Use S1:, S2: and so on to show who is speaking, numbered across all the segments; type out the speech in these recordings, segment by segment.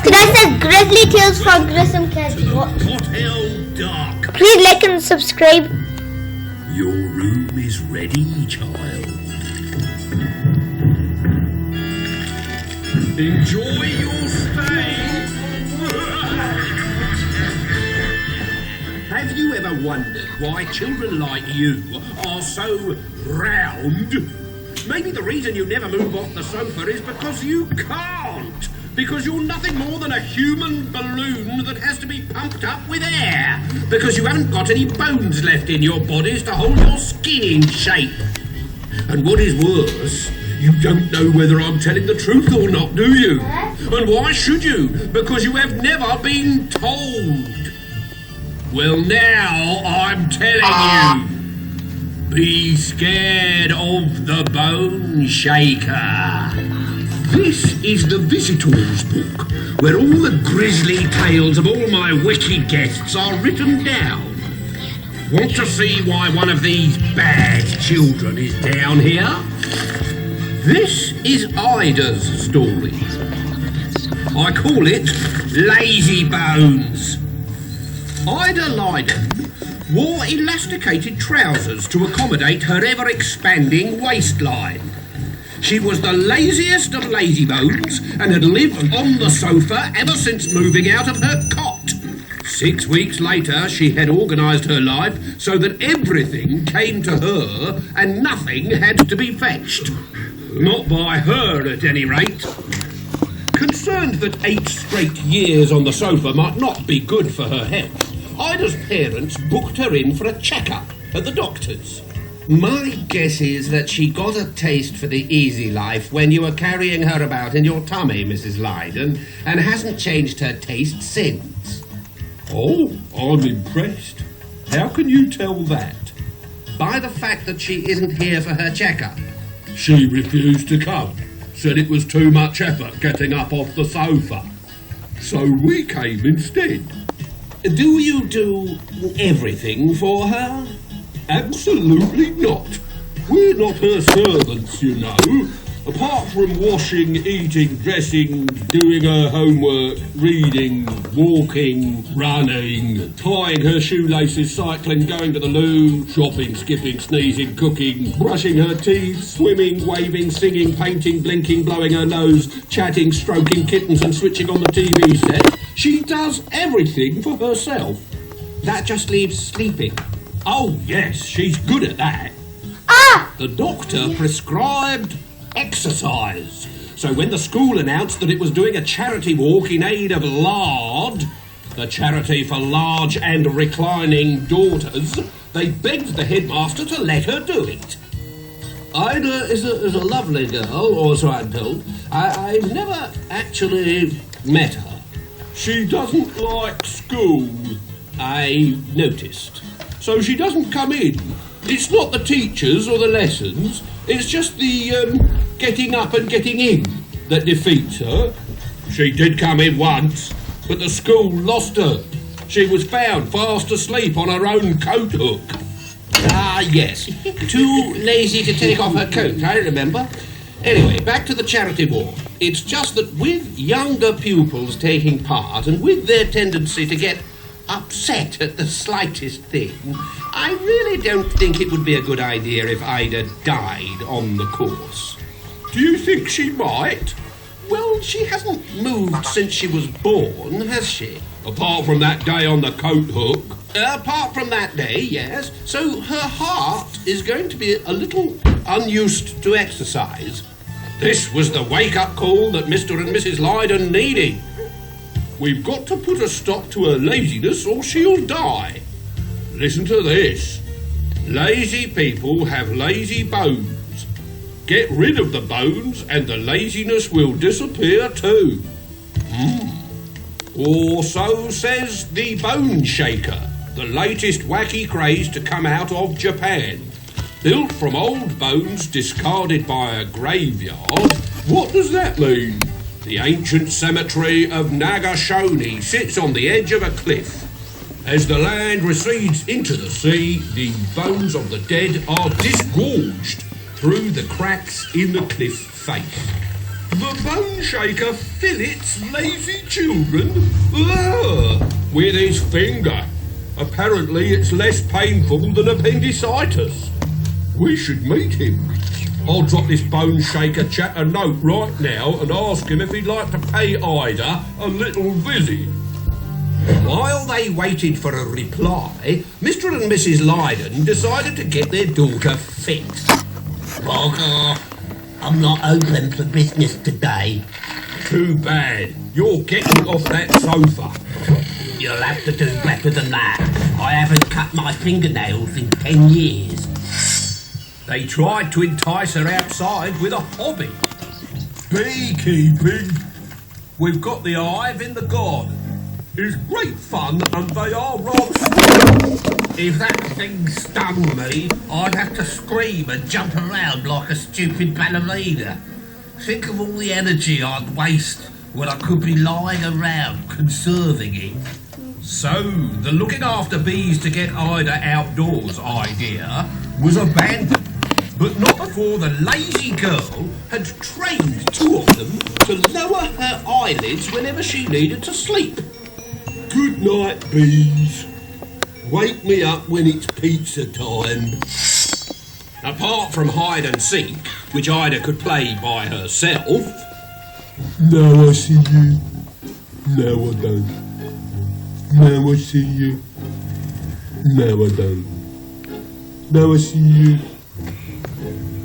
S1: Guys, that's Grizzly Tales for Gruesome Cats.
S2: What hell dark?
S1: Please like and subscribe.
S2: Your room is ready, child. Enjoy your stay. Have you ever wondered why children like you are so round? Maybe the reason you never move off the sofa is because you can't. Because you're nothing more than a human balloon that has to be pumped up with air. Because you haven't got any bones left in your bodies to hold your skin in shape. And what is worse, you don't know whether I'm telling the truth or not, do you? And why should you? Because you have never been told. Well, now I'm telling you. Be scared of the Bone Shaker. This is the Visitors Book, where all the grisly tales of all my wicked guests are written down. Want to see why one of these bad children is down here? This is Ida's story. I call it Lazy Bones. Ida Lydon wore elasticated trousers to accommodate her ever-expanding waistline. She was the laziest of lazybones and had lived on the sofa ever since moving out of her cot. 6 weeks later, she had organised her life so that everything came to her and nothing had to be fetched. Not by her, at any rate. Concerned that 8 straight years on the sofa might not be good for her health, Ida's parents booked her in for a checkup at the doctor's. My guess is that she got a taste for the easy life when you were carrying her about in your tummy, Mrs. Lydon, and hasn't changed her taste since. Oh, I'm impressed. How can you tell that? By the fact that she isn't here for her checkup. She refused to come. Said it was too much effort getting up off the sofa. So we came instead. Do you do everything for her? Absolutely not. We're not her servants, you know. Apart from washing, eating, dressing, doing her homework, reading, walking, running, tying her shoelaces, cycling, going to the loo, shopping, skipping, sneezing, cooking, brushing her teeth, swimming, waving, singing, painting, blinking, blowing her nose, chatting, stroking kittens and switching on the TV set. She does everything for herself. That just leaves sleeping. Oh, yes, she's good at that. The doctor prescribed exercise. So when the school announced that it was doing a charity walk in aid of LARD, the charity for large and reclining daughters, they begged the headmaster to let her do it. Ida is a lovely girl, or so I'm told. I've never actually met her. She doesn't like school, I noticed. So she doesn't come in. It's not the teachers or the lessons. It's just the getting up and getting in that defeats her. She did come in once, but the school lost her. She was found fast asleep on her own coat hook. Ah, yes. Too lazy to take off her coat, I remember. Anyway, back to the charity walk. It's just that with younger pupils taking part and with their tendency to get upset at the slightest thing, I really don't think it would be a good idea if Ida died on the course. Do you think she might? Well, she hasn't moved since she was born, has she? Apart from that day on the coat hook. Apart from that day, yes. So her heart is going to be a little unused to exercise. This was the wake-up call that Mr. and Mrs. Lydon needed. We've got to put a stop to her laziness or she'll die. Listen to this. Lazy people have lazy bones. Get rid of the bones and the laziness will disappear too. Or so says the Bone Shaker, the latest wacky craze to come out of Japan. Built from old bones discarded by a graveyard. What does that mean? The ancient cemetery of Nagashoni sits on the edge of a cliff. As the land recedes into the sea, the bones of the dead are disgorged through the cracks in the cliff face. The bone shaker fillets lazy children? Ugh, with his finger. Apparently it's less painful than appendicitis. We should meet him. I'll drop this bone shaker chap a note right now and ask him if he'd like to pay Ida a little visit. While they waited for a reply, Mr. and Mrs. Lydon decided to get their daughter fit.
S3: Bugger, I'm not open for business today.
S2: Too bad. You're getting off that sofa.
S3: You'll have to do better than that. I haven't cut my fingernails in 10 years.
S2: They tried to entice her outside with a hobby. Beekeeping. We've got the hive in the garden. It's great fun and they are rather small.
S3: If that thing stung me, I'd have to scream and jump around like a stupid ballerina. Think of all the energy I'd waste when I could be lying around conserving it.
S2: So, the looking after bees to get Ida outdoors idea was abandoned. But not before the lazy girl had trained 2 of them to lower her eyelids whenever she needed to sleep. Good night, bees. Wake me up when it's pizza time. Apart from hide and seek, which Ida could play by herself. Now I see you. Now I don't. Now I see you. Now I don't. Now I see you.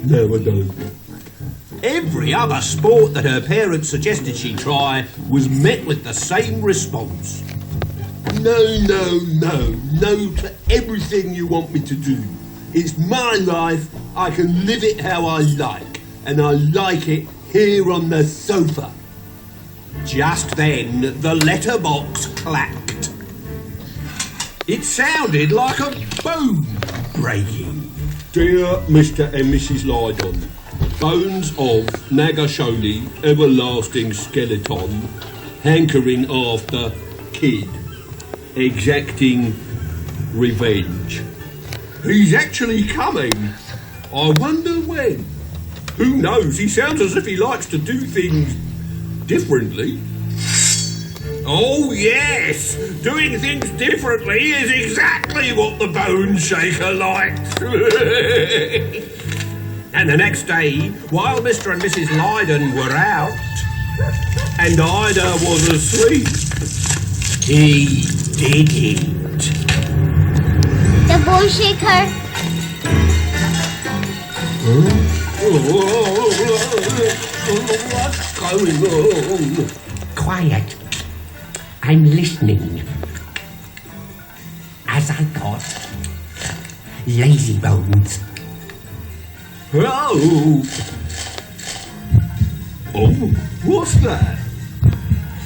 S2: Now I don't. Every other sport that her parents suggested she try was met with the same response. No, no, no. No to everything you want me to do. It's my life. I can live it how I like. And I like it here on the sofa. Just then, the letterbox clacked. It sounded like a bone breaking. Dear Mr. and Mrs. Lydon, bones of Nagashoni, everlasting skeleton, hankering after kid, exacting revenge. He's actually coming. I wonder when. Who knows? He sounds as if he likes to do things differently. Oh yes, doing things differently is exactly what the bone shaker likes. And the next day, while Mr. and Mrs. Lydon were out, and Ida was asleep, he did it.
S1: The bone shaker.
S2: What's going on?
S3: Quiet. I'm listening. As I thought, lazy bones.
S2: Oh! Oh, what's that?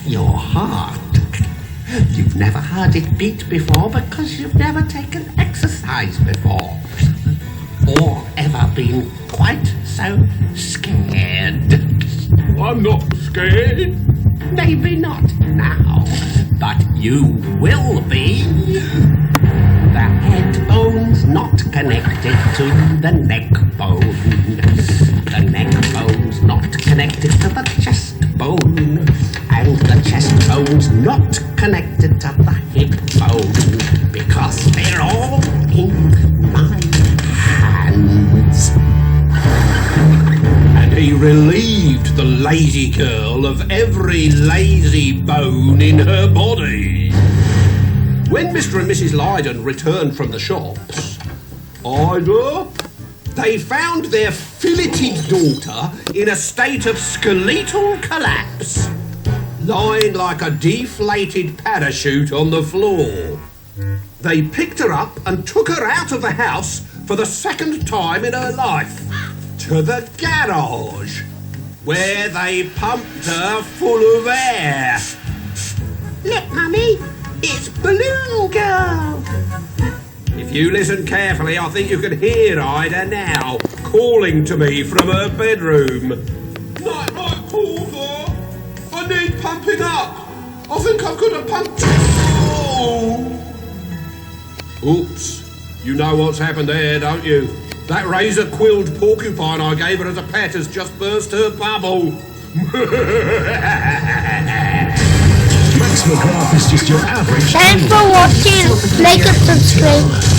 S3: Your heart. You've never heard it beat before because you've never taken exercise before. Or ever been quite so scared.
S2: I'm not scared.
S3: Maybe not now, but you will be. The head bone's not connected to the neck bone. The neck bone's not connected to the chest bone. And the chest bone's not connected to the hip bone. Because they're all in my hands.
S2: And he relieved the lazy girl of every lazy bone in her body. When Mr. and Mrs. Lydon returned from the shops, Ida, they found their filleted daughter in a state of skeletal collapse, lying like a deflated parachute on the floor. They picked her up and took her out of the house for the second time in her life, to the garage, where they pumped her full of air. Look, Mummy, it's Balloon Girl. If you listen carefully, I think you can hear Ida now, calling to me from her bedroom. Night, night, Porter. I need pumping up. I think I'm going to pump... Oh! Oops. You know what's happened there, don't you? That razor-quilled porcupine I gave her as a pet has just burst her bubble.
S4: Max McGrath is just your average.
S1: Thanks for watching. Like and subscribe.